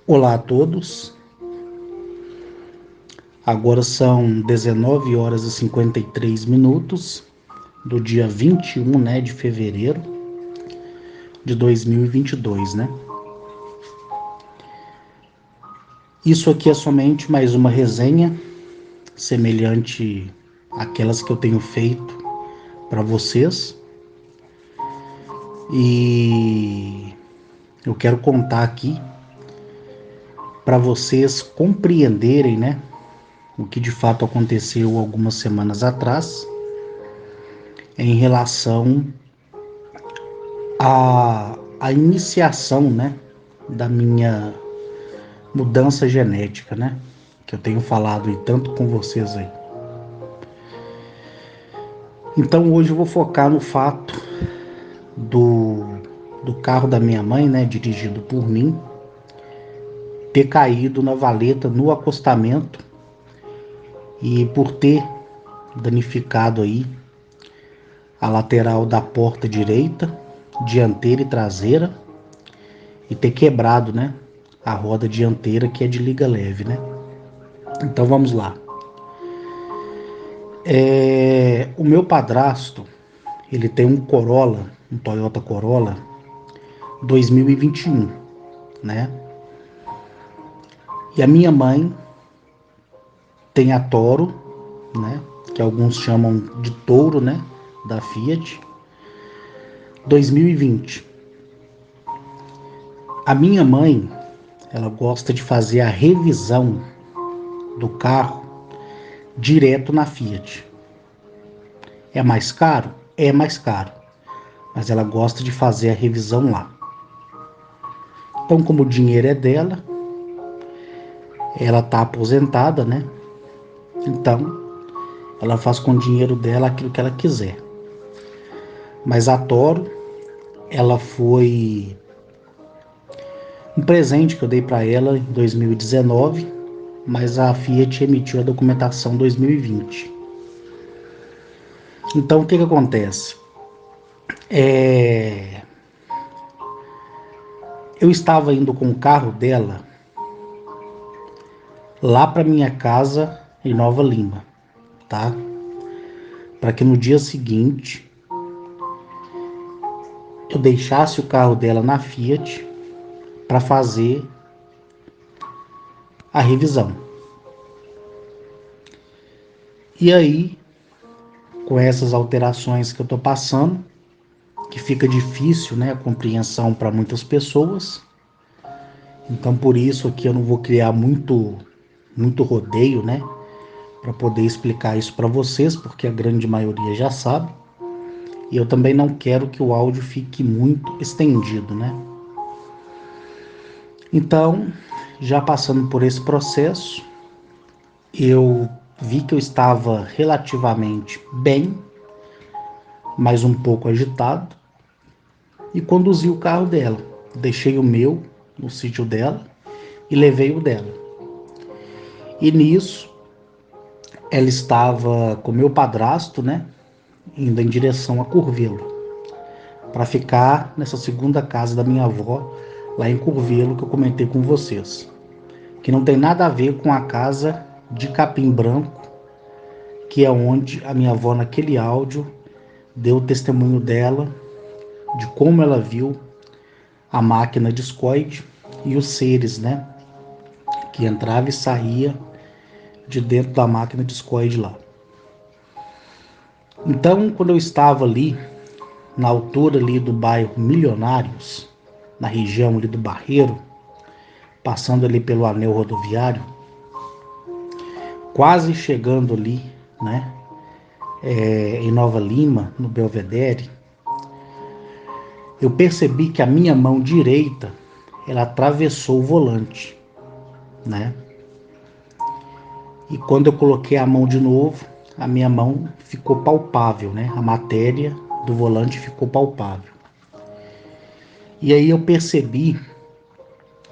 Olá a todos, agora são 19 horas e 53 minutos do dia 21, de fevereiro de 2022, Isso aqui é somente mais uma resenha, semelhante àquelas que eu tenho feito para vocês. E eu quero contar aqui para vocês compreenderem, o que de fato aconteceu algumas semanas atrás em relação a iniciação, da minha mudança genética, que eu tenho falado e tanto com vocês aí. Então hoje eu vou focar no fato do carro da minha mãe, dirigido por mim, ter caído na valeta no acostamento e por ter danificado aí a lateral da porta direita, dianteira e traseira, e ter quebrado, a roda dianteira, que é de liga leve, Então vamos lá. O meu padrasto, ele tem um Corolla, um Toyota Corolla 2021, E a minha mãe tem a Toro, que alguns chamam de Touro, da Fiat, 2020. A minha mãe, ela gosta de fazer a revisão do carro direto na Fiat. É mais caro? É mais caro. Mas ela gosta de fazer a revisão lá. Então, como o dinheiro é dela, ela tá aposentada, Então, ela faz com o dinheiro dela aquilo que ela quiser. Mas a Toro, ela foi um presente que eu dei para ela em 2019, mas a Fiat emitiu a documentação em 2020. Então, o que acontece? Eu estava indo com o carro dela lá para minha casa em Nova Lima, tá? Para que no dia seguinte eu deixasse o carro dela na Fiat para fazer a revisão. E aí, com essas alterações que eu tô passando, que fica difícil, a compreensão para muitas pessoas. Então, por isso aqui eu não vou criar muito rodeio, para poder explicar isso para vocês, porque a grande maioria já sabe. E eu também não quero que o áudio fique muito estendido, Então, já passando por esse processo, eu vi que eu estava relativamente bem, mas um pouco agitado, e conduzi o carro dela. Deixei o meu no sítio dela e levei o dela. E nisso, ela estava com meu padrasto, indo em direção a Curvelo, para ficar nessa segunda casa da minha avó, lá em Curvelo, que eu comentei com vocês, que não tem nada a ver com a casa de Capim Branco, que é onde a minha avó, naquele áudio, deu o testemunho dela de como ela viu a máquina discoide e os seres, que entrava e saía de dentro da máquina discoide lá. Então, quando eu estava ali, na altura ali do bairro Milionários, na região ali do Barreiro, passando ali pelo anel rodoviário, quase chegando ali, em Nova Lima, no Belvedere, eu percebi que a minha mão direita, ela atravessou o volante, E quando eu coloquei a mão de novo, a minha mão ficou palpável, A matéria do volante ficou palpável. E aí eu percebi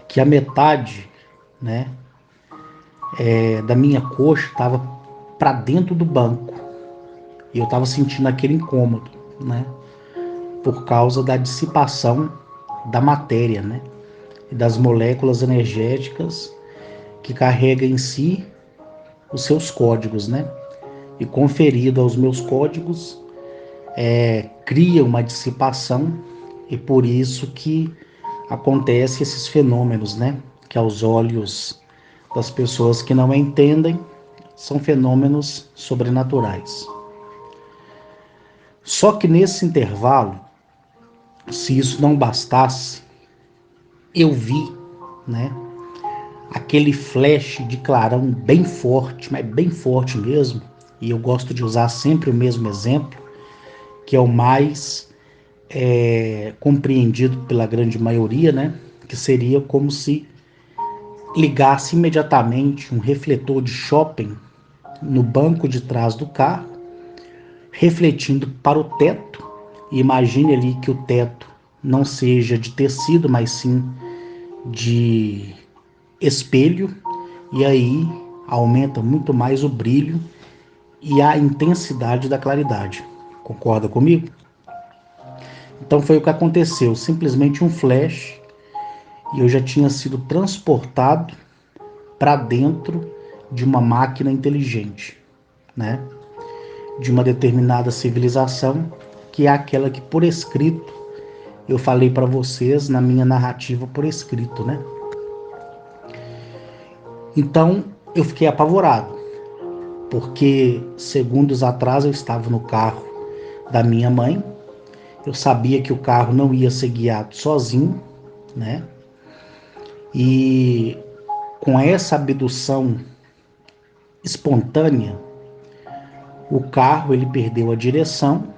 que a metade, da minha coxa estava para dentro do banco. E eu estava sentindo aquele incômodo, por causa da dissipação da matéria, e das moléculas energéticas que carrega em si os seus códigos, né? E conferido aos meus códigos, cria uma dissipação, e por isso que acontecem esses fenômenos, né? Que aos olhos das pessoas que não entendem, são fenômenos sobrenaturais. Só que nesse intervalo, se isso não bastasse, eu vi, né, aquele flash de clarão bem forte, mas bem forte mesmo, e eu gosto de usar sempre o mesmo exemplo, que é o mais compreendido pela grande maioria, né, que seria como se ligasse imediatamente um refletor de shopping no banco de trás do carro, refletindo para o teto. E imagine ali que o teto não seja de tecido, mas sim de espelho, e aí aumenta muito mais o brilho e a intensidade da claridade. Concorda comigo? Então foi o que aconteceu, simplesmente um flash, e eu já tinha sido transportado para dentro de uma máquina inteligente, né? De uma determinada civilização, que é aquela que por escrito eu falei para vocês na minha narrativa por escrito, né? Então eu fiquei apavorado, porque segundos atrás eu estava no carro da minha mãe, eu sabia que o carro não ia ser guiado sozinho, né? E com essa abdução espontânea, o carro ele perdeu a direção,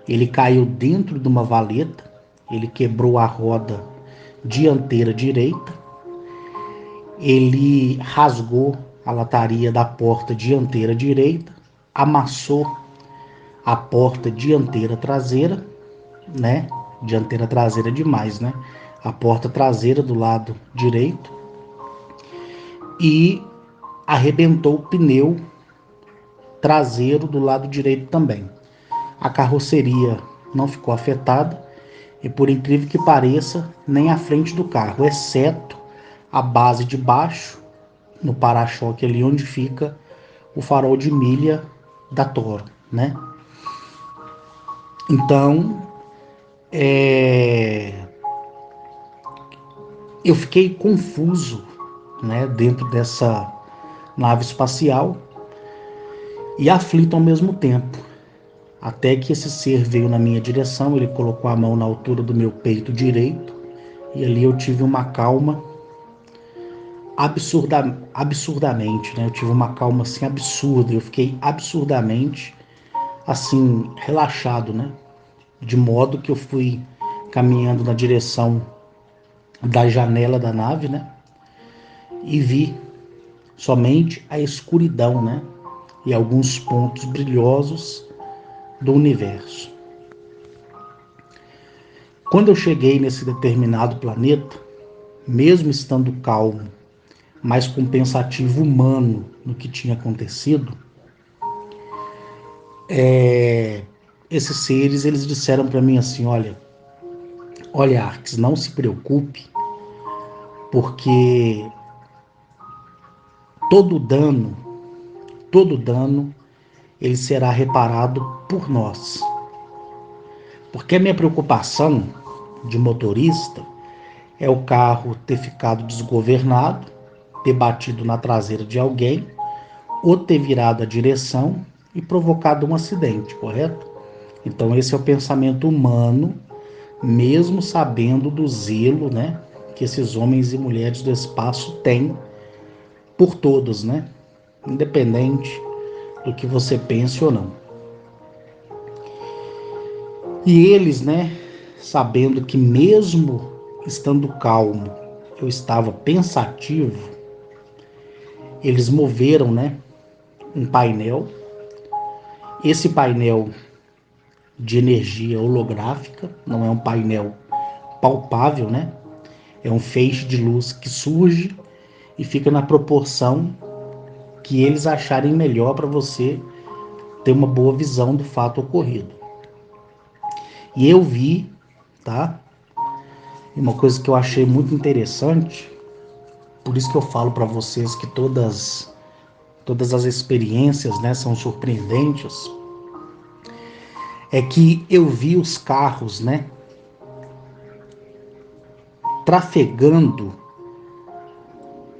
ele caiu dentro de uma valeta, ele quebrou a roda dianteira direita, ele rasgou a lataria da porta dianteira direita, amassou a porta dianteira traseira, né? Dianteira traseira demais, né? A porta traseira do lado direito, e arrebentou o pneu traseiro do lado direito também. A carroceria não ficou afetada, e por incrível que pareça, nem a frente do carro, exceto a base de baixo, no para-choque ali onde fica o farol de milha da Toro, né? Então, eu fiquei confuso, né, dentro dessa nave espacial e aflito ao mesmo tempo, até que esse ser veio na minha direção, ele colocou a mão na altura do meu peito direito, e ali eu tive uma calma absurdamente, né? Eu tive uma calma assim absurda, eu fiquei absurdamente assim relaxado, né? De modo que eu fui caminhando na direção da janela da nave, né? E vi somente a escuridão, né? E alguns pontos brilhosos do universo. Quando eu cheguei nesse determinado planeta, mesmo estando calmo, mas com pensativo humano no que tinha acontecido, esses seres eles disseram para mim assim, olha Arx, não se preocupe, porque todo dano, todo dano, ele será reparado por nós. Porque a minha preocupação de motorista é o carro ter ficado desgovernado, ter batido na traseira de alguém, ou ter virado a direção e provocado um acidente, correto? Então esse é o pensamento humano, mesmo sabendo do zelo, né, que esses homens e mulheres do espaço têm por todos, né? Independente do que você pense ou não. E eles, né, sabendo que mesmo estando calmo, eu estava pensativo, eles moveram, né, um painel. Esse painel de energia holográfica, não é um painel palpável, né? É um feixe de luz que surge e fica na proporção que eles acharem melhor para você ter uma boa visão do fato ocorrido. E eu vi, tá? E uma coisa que eu achei muito interessante, por isso que eu falo para vocês que todas as experiências, né, são surpreendentes, é que eu vi os carros, né, trafegando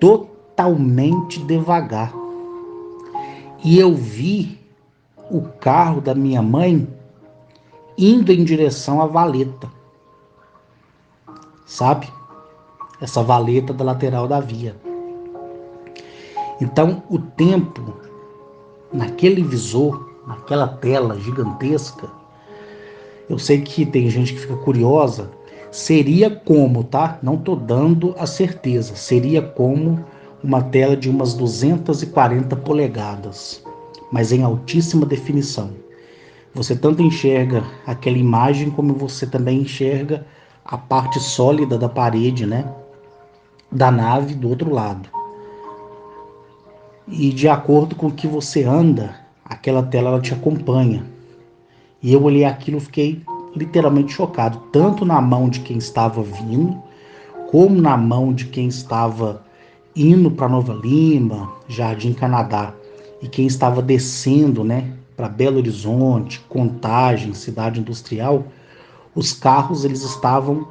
totalmente devagar. E eu vi o carro da minha mãe indo em direção à valeta, sabe? Essa valeta da lateral da via. Então, o tempo naquele visor, naquela tela gigantesca, eu sei que tem gente que fica curiosa, seria como, tá? Não tô dando a certeza, seria como uma tela de umas 240 polegadas, mas em altíssima definição. Você tanto enxerga aquela imagem como você também enxerga a parte sólida da parede, né? Da nave do outro lado. E de acordo com o que você anda, aquela tela ela te acompanha. E eu olhei aquilo e fiquei literalmente chocado, tanto na mão de quem estava vindo, como na mão de quem estava indo para Nova Lima, Jardim Canadá, e quem estava descendo, né, para Belo Horizonte, Contagem, cidade industrial. Os carros eles estavam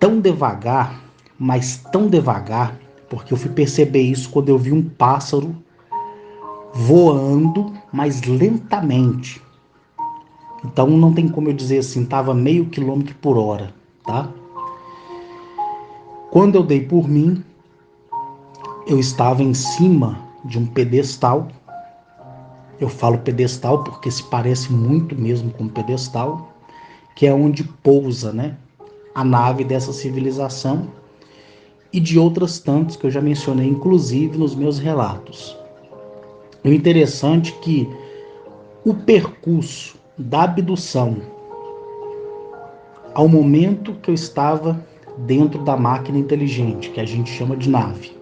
tão devagar, mas tão devagar, porque eu fui perceber isso quando eu vi um pássaro voando, mas lentamente. Então não tem como eu dizer assim, estava meio quilômetro por hora, tá? Quando eu dei por mim, eu estava em cima de um pedestal. Eu falo pedestal porque se parece muito mesmo com um pedestal, que é onde pousa, né, a nave dessa civilização e de outras tantas que eu já mencionei, inclusive nos meus relatos. O interessante é que o percurso da abdução ao momento que eu estava dentro da máquina inteligente, que a gente chama de nave,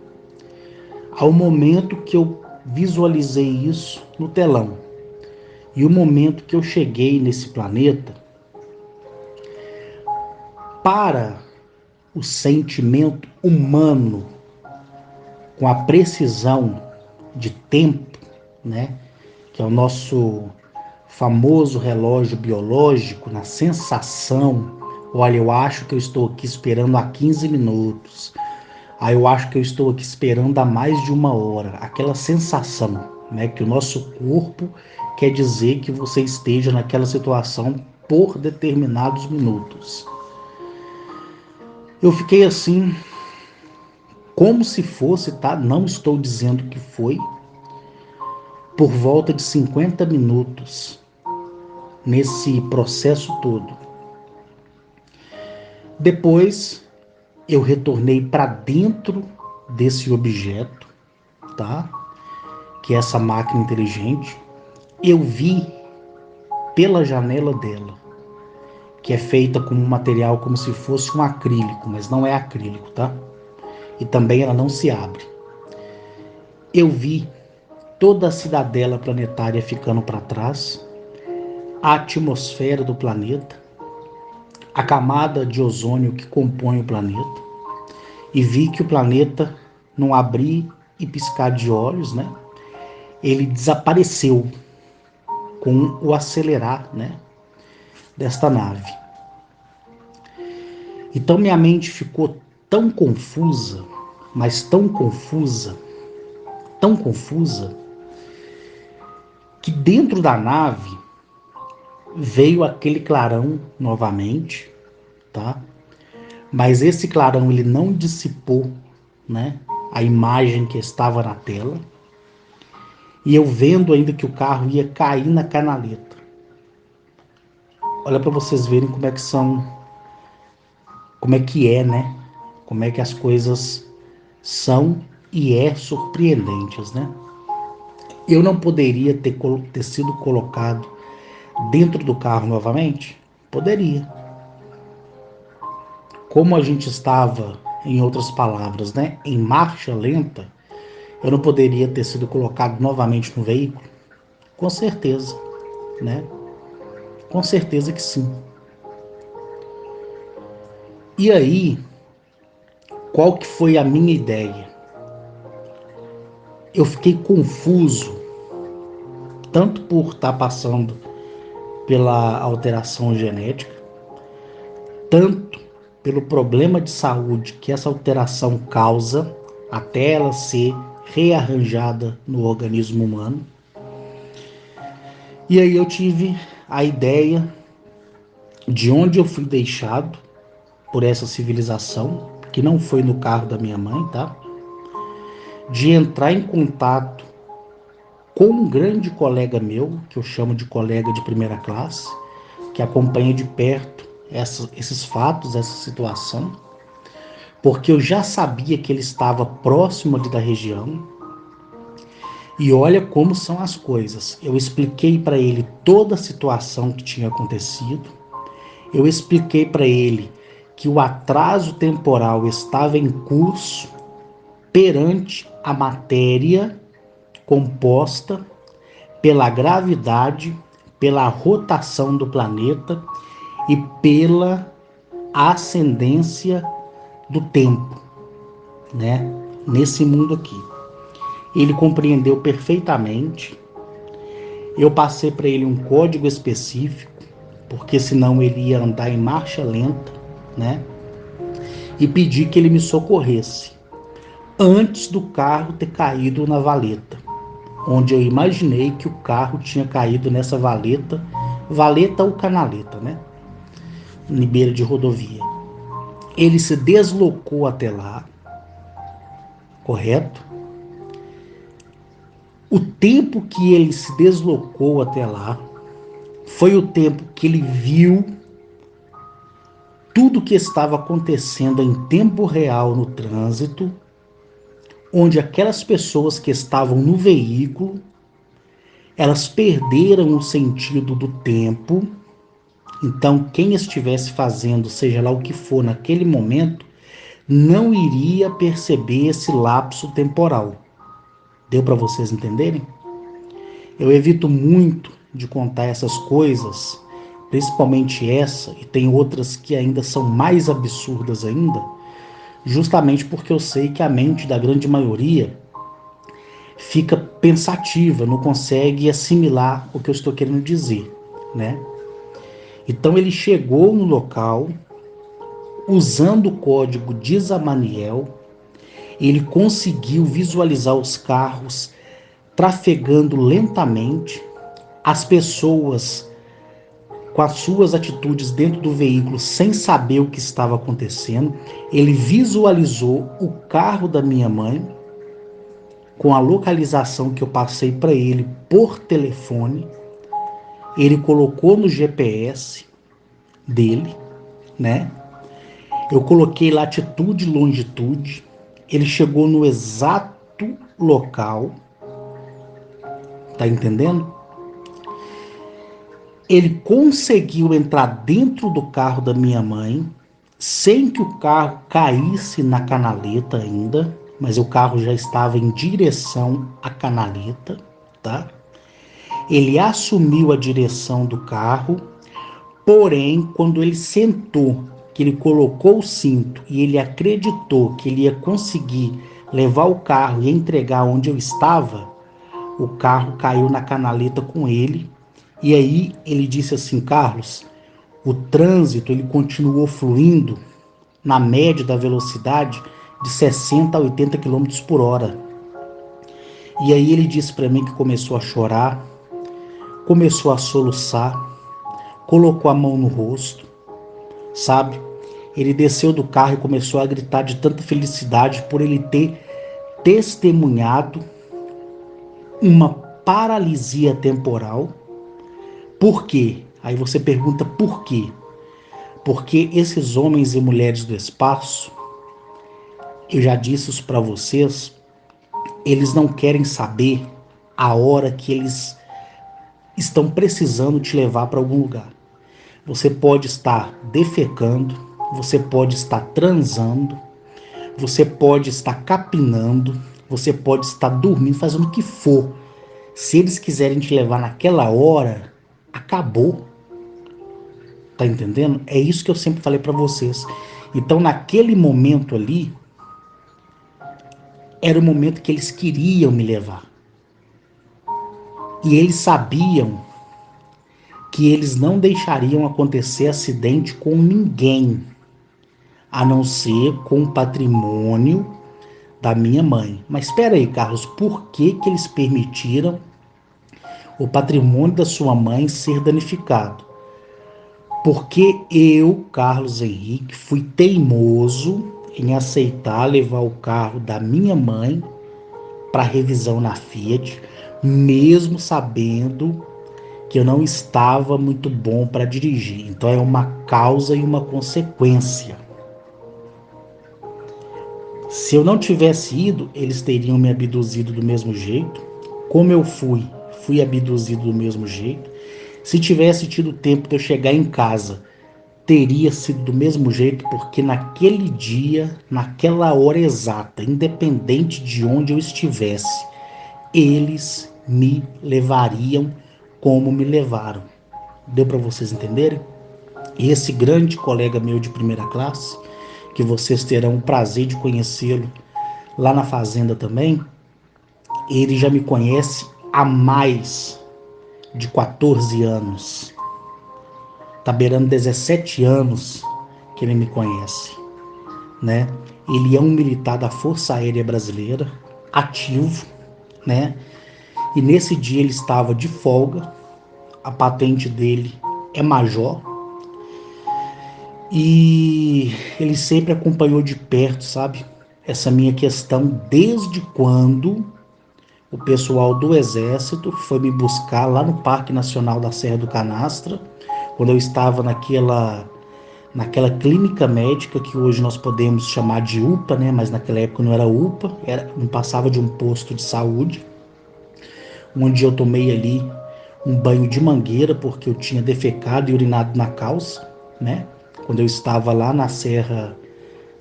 ao momento que eu visualizei isso no telão e o momento que eu cheguei nesse planeta, para o sentimento humano, com a precisão de tempo, né, que é o nosso famoso relógio biológico, na sensação, olha, eu acho que eu estou aqui esperando há 15 minutos, aí eu acho que eu estou aqui esperando há mais de uma hora, aquela sensação, né, que o nosso corpo quer dizer que você esteja naquela situação por determinados minutos. Eu fiquei assim, como se fosse, tá? Não estou dizendo que foi, por volta de 50 minutos nesse processo todo. Depois eu retornei para dentro desse objeto, tá? Que é essa máquina inteligente. Eu vi pela janela dela, que é feita com um material como se fosse um acrílico, mas não é acrílico, tá? E também ela não se abre. Eu vi toda a cidadela planetária ficando para trás, a atmosfera do planeta, a camada de ozônio que compõe o planeta, e vi que o planeta, num abrir e piscar de olhos, né, ele desapareceu com o acelerar, né, desta nave. Então minha mente ficou tão confusa, mas tão confusa, que dentro da nave veio aquele clarão novamente, tá? Mas esse clarão ele não dissipou, né, a imagem que estava na tela. E eu vendo ainda que o carro ia cair na canaleta. Olha para vocês verem como é que são, como é que é, né? Como é que as coisas são e é surpreendentes, né? Eu não poderia ter sido colocado dentro do carro novamente? Poderia. Como a gente estava, em outras palavras, né, em marcha lenta, eu não poderia ter sido colocado novamente no veículo? Com certeza, né? Com certeza que sim. E aí, qual que foi a minha ideia? Eu fiquei confuso, tanto por estar passando pela alteração genética, tanto pelo problema de saúde que essa alteração causa, até ela ser rearranjada no organismo humano. E aí eu tive a ideia de onde eu fui deixado por essa civilização, que não foi no carro da minha mãe, tá? De entrar em contato com um grande colega meu, que eu chamo de colega de primeira classe, que acompanha de perto esses fatos, essa situação, porque eu já sabia que ele estava próximo ali da região. E olha como são as coisas. Eu expliquei para ele toda a situação que tinha acontecido. Eu expliquei para ele que o atraso temporal estava em curso perante a matéria composta pela gravidade, pela rotação do planeta e pela ascendência do tempo, né? Nesse mundo aqui. Ele compreendeu perfeitamente. Eu passei para ele um código específico, porque senão ele ia andar em marcha lenta, né? E pedi que ele me socorresse antes do carro ter caído na valeta, onde eu imaginei que o carro tinha caído nessa valeta, valeta ou canaleta, né? Em beira de rodovia. Ele se deslocou até lá, correto? O tempo que ele se deslocou até lá foi o tempo que ele viu tudo o que estava acontecendo em tempo real no trânsito, onde aquelas pessoas que estavam no veículo, elas perderam o sentido do tempo. Então, quem estivesse fazendo, seja lá o que for naquele momento, não iria perceber esse lapso temporal. Deu para vocês entenderem? Eu evito muito de contar essas coisas, principalmente essa, e tem outras que ainda são mais absurdas ainda, justamente porque eu sei que a mente da grande maioria fica pensativa, não consegue assimilar o que eu estou querendo dizer, né? Então ele chegou no local usando o código de Zamaniel, ele conseguiu visualizar os carros trafegando lentamente, as pessoas com as suas atitudes dentro do veículo sem saber o que estava acontecendo. Ele visualizou o carro da minha mãe com a localização que eu passei para ele por telefone. Ele colocou no GPS dele, né? Eu coloquei latitude e longitude. Ele chegou no exato local. Tá entendendo? Ele conseguiu entrar dentro do carro da minha mãe, sem que o carro caísse na canaleta ainda, mas o carro já estava em direção à canaleta, tá? Ele assumiu a direção do carro, porém, quando ele sentou, que ele colocou o cinto e ele acreditou que ele ia conseguir levar o carro e entregar onde eu estava, o carro caiu na canaleta com ele. E aí ele disse assim: Carlos, o trânsito ele continuou fluindo na média da velocidade de 60 a 80 quilômetros por hora. E aí ele disse para mim que começou a chorar, começou a soluçar, colocou a mão no rosto, sabe? Ele desceu do carro e começou a gritar de tanta felicidade por ele ter testemunhado uma paralisia temporal. Por quê? Aí você pergunta por quê? Porque esses homens e mulheres do espaço, eu já disse isso para vocês, eles não querem saber a hora que eles estão precisando te levar para algum lugar. Você pode estar defecando, você pode estar transando, você pode estar capinando, você pode estar dormindo, fazendo o que for. Se eles quiserem te levar naquela hora, acabou. Tá entendendo? É isso que eu sempre falei para vocês. Então, naquele momento ali, era o momento que eles queriam me levar. E eles sabiam que eles não deixariam acontecer acidente com ninguém, a não ser com o patrimônio da minha mãe. Mas espera aí, Carlos, por que que eles permitiram o patrimônio da sua mãe ser danificado? Porque eu, Carlos Henrique, fui teimoso em aceitar levar o carro da minha mãe para revisão na Fiat, mesmo sabendo que eu não estava muito bom para dirigir. Então é uma causa e uma consequência. Se eu não tivesse ido, eles teriam me abduzido do mesmo jeito. Como eu fui abduzido do mesmo jeito. Se tivesse tido tempo de eu chegar em casa, teria sido do mesmo jeito, porque naquele dia, naquela hora exata, independente de onde eu estivesse, eles me levariam como me levaram. Deu para vocês entenderem? E esse grande colega meu de primeira classe, que vocês terão o prazer de conhecê-lo lá na fazenda também, ele já me conhece há mais de 14 anos. Tá beirando 17 anos que ele me conhece, né? Ele é um militar da Força Aérea Brasileira, ativo, né? E nesse dia ele estava de folga, a patente dele é major, e ele sempre acompanhou de perto, sabe? Essa minha questão desde quando o pessoal do Exército foi me buscar lá no Parque Nacional da Serra do Canastra, quando eu estava naquela clínica médica que hoje nós podemos chamar de UPA, né? Mas naquela época não era UPA, não passava de um posto de saúde, onde eu tomei ali um banho de mangueira porque eu tinha defecado e urinado na calça, né? Quando eu estava lá na serra,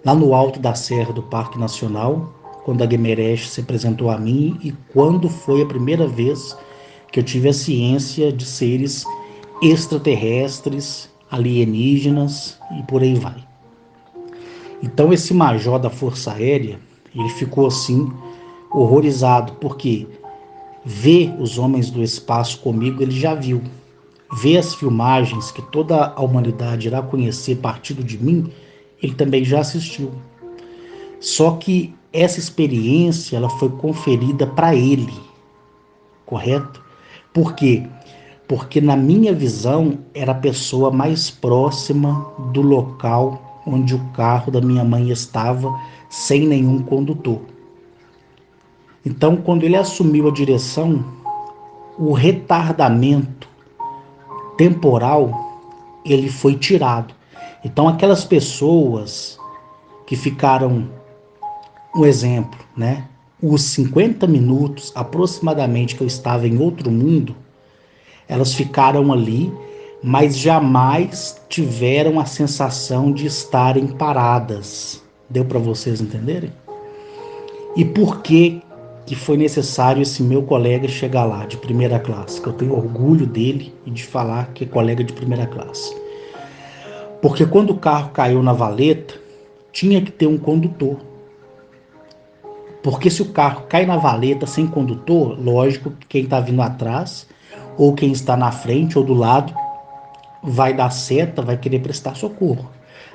lá no alto da serra do Parque Nacional, quando a Guemeresh se apresentou a mim e quando foi a primeira vez que eu tive a ciência de seres extraterrestres, alienígenas e por aí vai. Então esse major da Força Aérea, ele ficou assim horrorizado, porque ver os homens do espaço comigo ele já viu. Ver as filmagens que toda a humanidade irá conhecer partindo de mim, ele também já assistiu. Só que essa experiência ela foi conferida para ele, correto? Por quê? Porque na minha visão era a pessoa mais próxima do local onde o carro da minha mãe estava sem nenhum condutor. Então, quando ele assumiu a direção, o retardamento temporal ele foi tirado. Então, aquelas pessoas que ficaram, um exemplo, né? Os 50 minutos aproximadamente que eu estava em outro mundo, elas ficaram ali, mas jamais tiveram a sensação de estarem paradas. Deu para vocês entenderem? E por que foi necessário esse meu colega chegar lá, de primeira classe? Que eu tenho orgulho dele e de falar que é colega de primeira classe. Porque quando o carro caiu na valeta, tinha que ter um condutor. Porque se o carro cai na valeta sem condutor, lógico que quem está vindo atrás, ou quem está na frente ou do lado, vai dar seta, vai querer prestar socorro.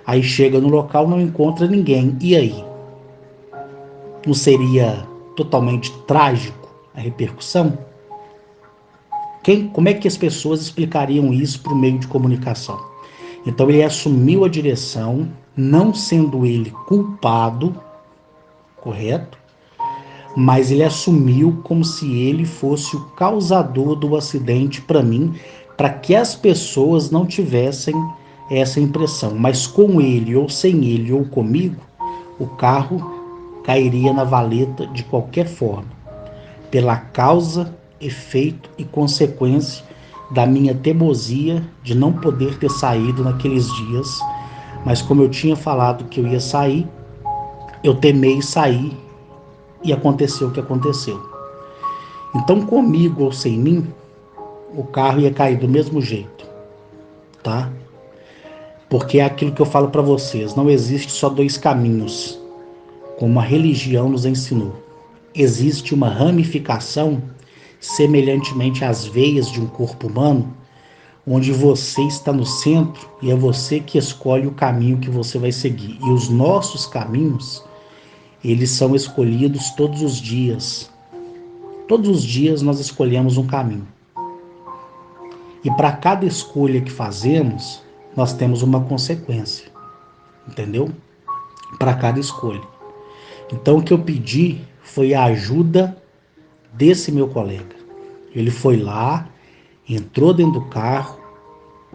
Aí chega no local, não encontra ninguém. E aí? Não seria totalmente trágico a repercussão? Como é que as pessoas explicariam isso por meio de comunicação? Então ele assumiu a direção, não sendo ele culpado, correto? Mas ele assumiu como se ele fosse o causador do acidente para mim, para que as pessoas não tivessem essa impressão. Mas com ele, ou sem ele, ou comigo, o carro cairia na valeta de qualquer forma, pela causa, efeito e consequência da minha teimosia de não poder ter saído naqueles dias. Mas como eu tinha falado que eu ia sair, eu temei sair e aconteceu o que aconteceu. Então, comigo ou sem mim, o carro ia cair do mesmo jeito, tá? Porque é aquilo que eu falo para vocês, não existe só dois caminhos, como a religião nos ensinou. Existe uma ramificação, semelhantemente às veias de um corpo humano, onde você está no centro e é você que escolhe o caminho que você vai seguir. E os nossos caminhos, eles são escolhidos todos os dias. Todos os dias nós escolhemos um caminho. E para cada escolha que fazemos, nós temos uma consequência. Entendeu? Para cada escolha. Então o que eu pedi foi a ajuda desse meu colega. Ele foi lá, entrou dentro do carro,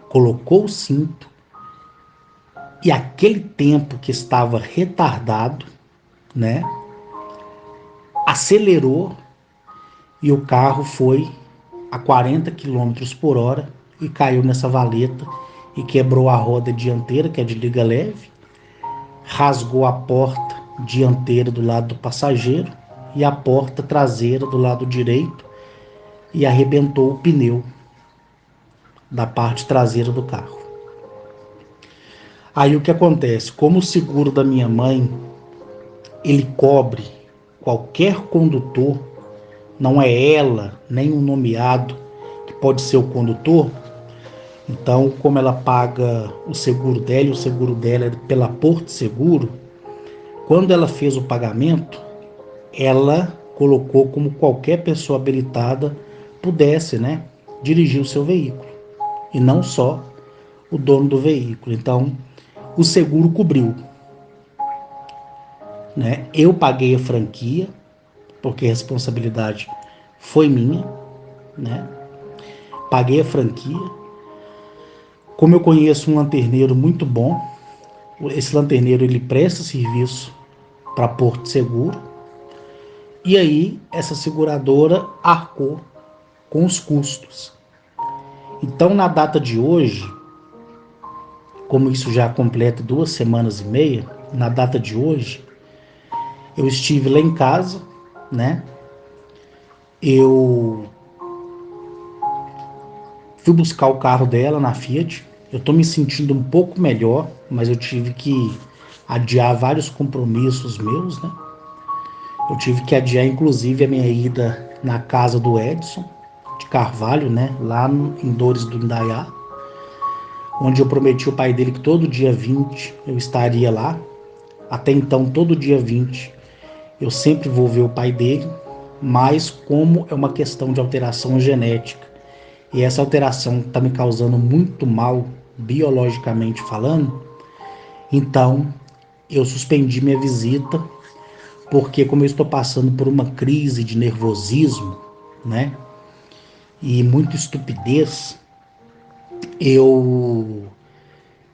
colocou o cinto e aquele tempo que estava retardado, né, acelerou e o carro foi a 40 quilômetros por hora e caiu nessa valeta e quebrou a roda dianteira, que é de liga leve, rasgou a porta dianteira do lado do passageiro e a porta traseira do lado direito e arrebentou o pneu da parte traseira do carro. Aí o que acontece? Como o seguro da minha mãe, ele cobre qualquer condutor, não é ela, nem um nomeado que pode ser o condutor, então como ela paga o seguro dela, e o seguro dela é pela Porto Seguro, quando ela fez o pagamento, ela colocou como qualquer pessoa habilitada pudesse, né, dirigir o seu veículo, e não só o dono do veículo. Então, o seguro cobriu, né? Eu paguei a franquia, porque a responsabilidade foi minha, né? Paguei a franquia. Como eu conheço um lanterneiro muito bom, esse lanterneiro ele presta serviço para Porto Seguro, e aí essa seguradora arcou com os custos. Então, na data de hoje, como isso já completa 2 semanas e meia, na data de hoje, eu estive lá em casa, né? Eu fui buscar o carro dela na Fiat. Eu tô me sentindo um pouco melhor, mas eu tive que adiar vários compromissos meus, né? Eu tive que adiar, inclusive, a minha ida na casa do Edson de Carvalho, né? Lá em Dores do Indaiá, onde eu prometi ao pai dele que todo dia 20 eu estaria lá. Até então, todo dia 20 eu sempre vou ver o pai dele, mas como é uma questão de alteração genética, e essa alteração está me causando muito mal, biologicamente falando, então eu suspendi minha visita, porque como eu estou passando por uma crise de nervosismo, né, e muita estupidez, eu,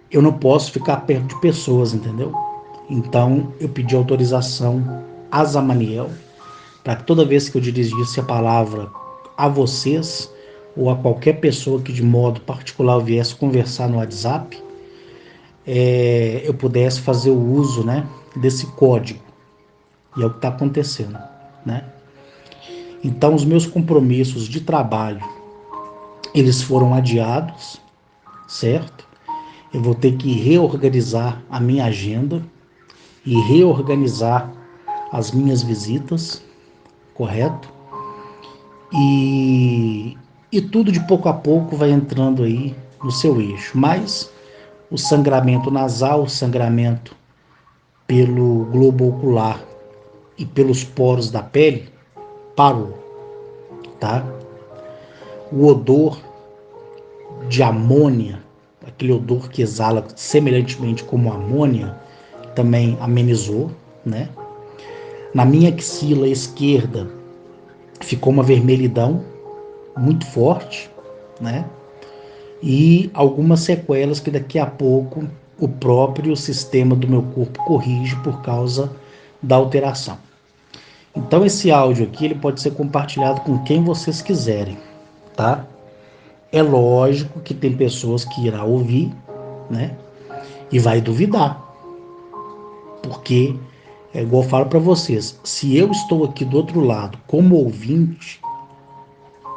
eu não posso ficar perto de pessoas, entendeu? Então eu pedi autorização a Zamaniel para que toda vez que eu dirigisse a palavra a vocês ou a qualquer pessoa que de modo particular viesse conversar no WhatsApp, eu pudesse fazer o uso, né, desse código. E é o que está acontecendo, né? Então, os meus compromissos de trabalho, eles foram adiados, certo? Eu vou ter que reorganizar a minha agenda e reorganizar as minhas visitas, correto? E tudo de pouco a pouco vai entrando aí no seu eixo. Mas o sangramento nasal, o sangramento pelo globo ocular e pelos poros da pele parou, tá? O odor de amônia, aquele odor que exala semelhantemente como amônia, também amenizou, né? Na minha axila esquerda ficou uma vermelhidão muito forte, né? E algumas sequelas que daqui a pouco o próprio sistema do meu corpo corrige por causa da alteração. Então esse áudio aqui ele pode ser compartilhado com quem vocês quiserem, tá? É lógico que tem pessoas que irá ouvir, né? E vai duvidar, porque é igual eu falo para vocês, se eu estou aqui do outro lado como ouvinte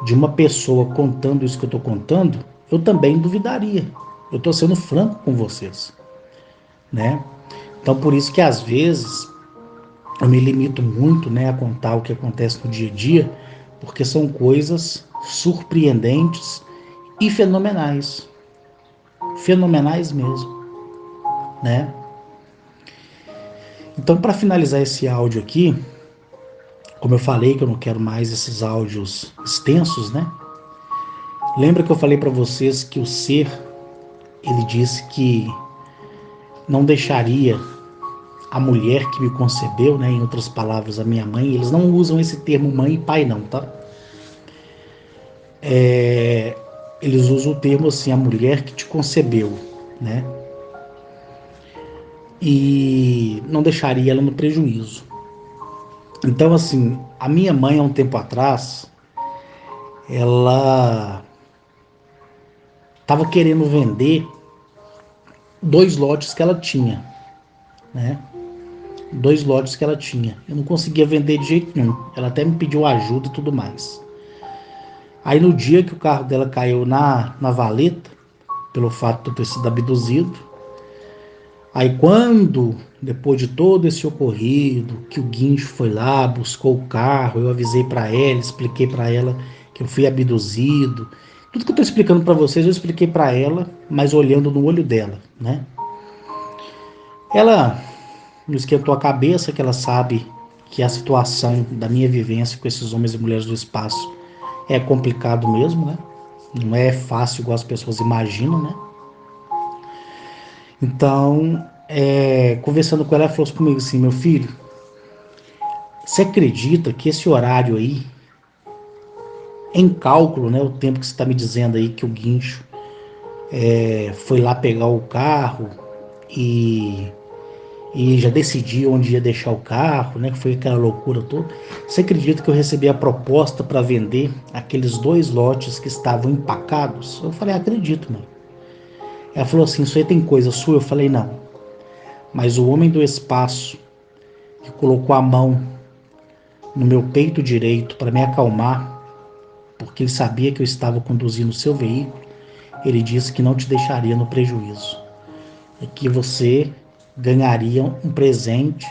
de uma pessoa contando isso que eu estou contando, eu também duvidaria, Eu estou sendo franco com vocês, né? Então, por isso que às vezes eu me limito muito, né, a contar o que acontece no dia a dia, porque são coisas surpreendentes e fenomenais, fenomenais mesmo, né? Então, para finalizar esse áudio aqui, como eu falei que eu não quero mais esses áudios extensos, né? Lembra que eu falei para vocês que o ser, ele disse que não deixaria a mulher que me concebeu, né, em outras palavras, a minha mãe, eles não usam esse termo mãe e pai não, tá? Eles usam o termo assim, a mulher que te concebeu, né? E não deixaria ela no prejuízo. Então, assim, a minha mãe, há um tempo atrás, ela estava querendo vender 2 lotes que ela tinha, né? 2 lotes que ela tinha. Eu não conseguia vender de jeito nenhum. Ela até me pediu ajuda e tudo mais. Aí no dia que o carro dela caiu na valeta, pelo fato de eu ter sido abduzido, aí quando, depois de todo esse ocorrido, que o guincho foi lá, buscou o carro, eu avisei para ela, expliquei para ela que eu fui abduzido. Tudo que eu tô explicando para vocês, eu expliquei para ela, mas olhando no olho dela, né? Ela não esquentou a cabeça, que ela sabe que a situação da minha vivência com esses homens e mulheres do espaço é complicado mesmo, né? Não é fácil igual as pessoas imaginam, né? Então, conversando com ela, ela falou comigo assim, meu filho, você acredita que esse horário aí, em cálculo, né, o tempo que você está me dizendo aí que o guincho foi lá pegar o carro e, e já decidiu onde ia deixar o carro, né, que foi aquela loucura toda. Você acredita que eu recebi a proposta para vender aqueles 2 lotes que estavam empacados? Eu falei, acredito, mãe. Ela falou assim, isso aí tem coisa sua? Eu falei, não. Mas o homem do espaço que colocou a mão no meu peito direito para me acalmar, porque ele sabia que eu estava conduzindo o seu veículo, ele disse que não te deixaria no prejuízo e que você ganharia um presente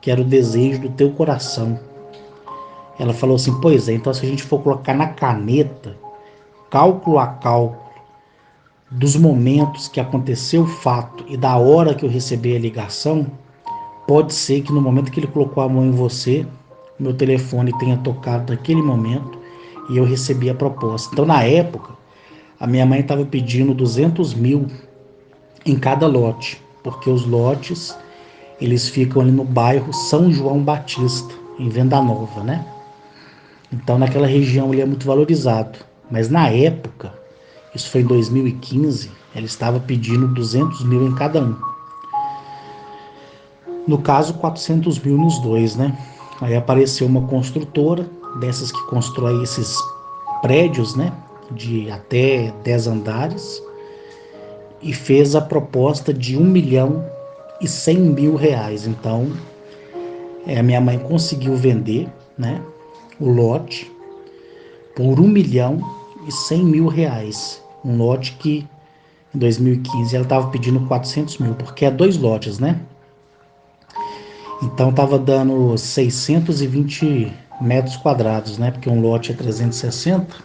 que era o desejo do teu coração. Ela falou assim, pois é, então se a gente for colocar na caneta, cálculo a cálculo, dos momentos que aconteceu o fato e da hora que eu recebi a ligação, pode ser que no momento que ele colocou a mão em você, meu telefone tenha tocado naquele momento e eu recebi a proposta. Então, na época, a minha mãe estava pedindo 200 mil em cada lote, porque os lotes eles ficam ali no bairro São João Batista, em Venda Nova, né? Então, naquela região ele é muito valorizado. Mas na época, isso foi em 2015, ela estava pedindo 200 mil em cada um. No caso, 400 mil nos dois, né? Aí apareceu uma construtora, dessas que constrói esses prédios, né? De até 10 andares, e fez a proposta de 1.100.000 reais. Então, a minha mãe conseguiu vender, né? O lote por 1.100.000 reais. Um lote que em 2015 ela estava pedindo 400 mil, porque é 2 lotes, né? Então estava dando 620 metros quadrados, né? Porque um lote é 360.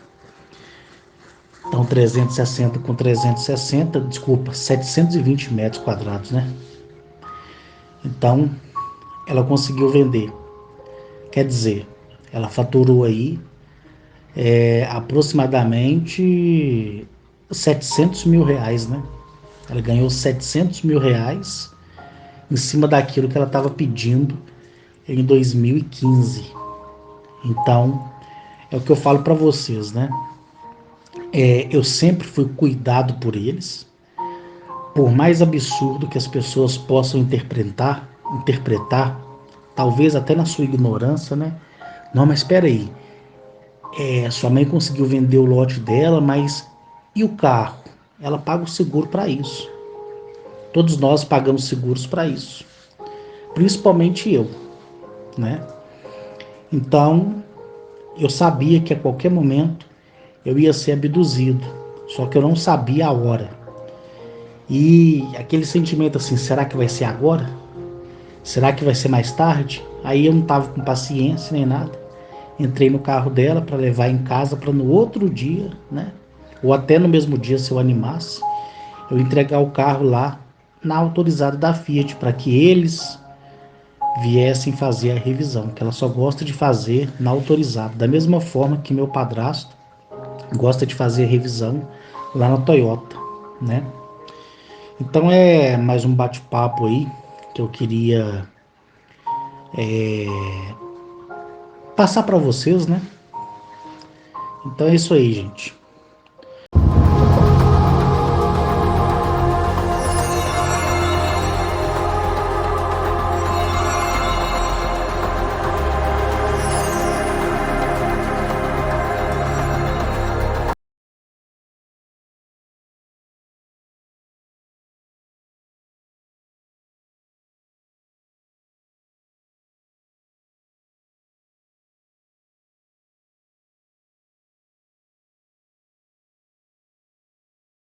Então 360 com 360, desculpa, 720 metros quadrados, né? Então ela conseguiu vender. Quer dizer, ela faturou aí aproximadamente 700 mil reais, né? Ela ganhou 700 mil reais em cima daquilo que ela estava pedindo em 2015. Então, é o que eu falo para vocês, né? Eu sempre fui cuidado por eles, por mais absurdo que as pessoas possam interpretar, talvez até na sua ignorância, né? Não, mas espera aí, sua mãe conseguiu vender o lote dela, mas e o carro? Ela paga o seguro para isso. Todos nós pagamos seguros para isso, principalmente eu, né? Então, eu sabia que a qualquer momento eu ia ser abduzido, só que eu não sabia a hora. E aquele sentimento assim, será que vai ser agora? Será que vai ser mais tarde? Aí eu não tava com paciência nem nada. Entrei no carro dela para levar em casa para no outro dia, né? Ou até no mesmo dia, se eu animasse, eu entregar o carro lá na autorizada da Fiat para que eles viessem fazer a revisão, que ela só gosta de fazer na autorizada, da mesma forma que meu padrasto gosta de fazer a revisão lá na Toyota, né? Então é mais um bate-papo aí que eu queria passar para vocês, né? Então é isso aí, gente.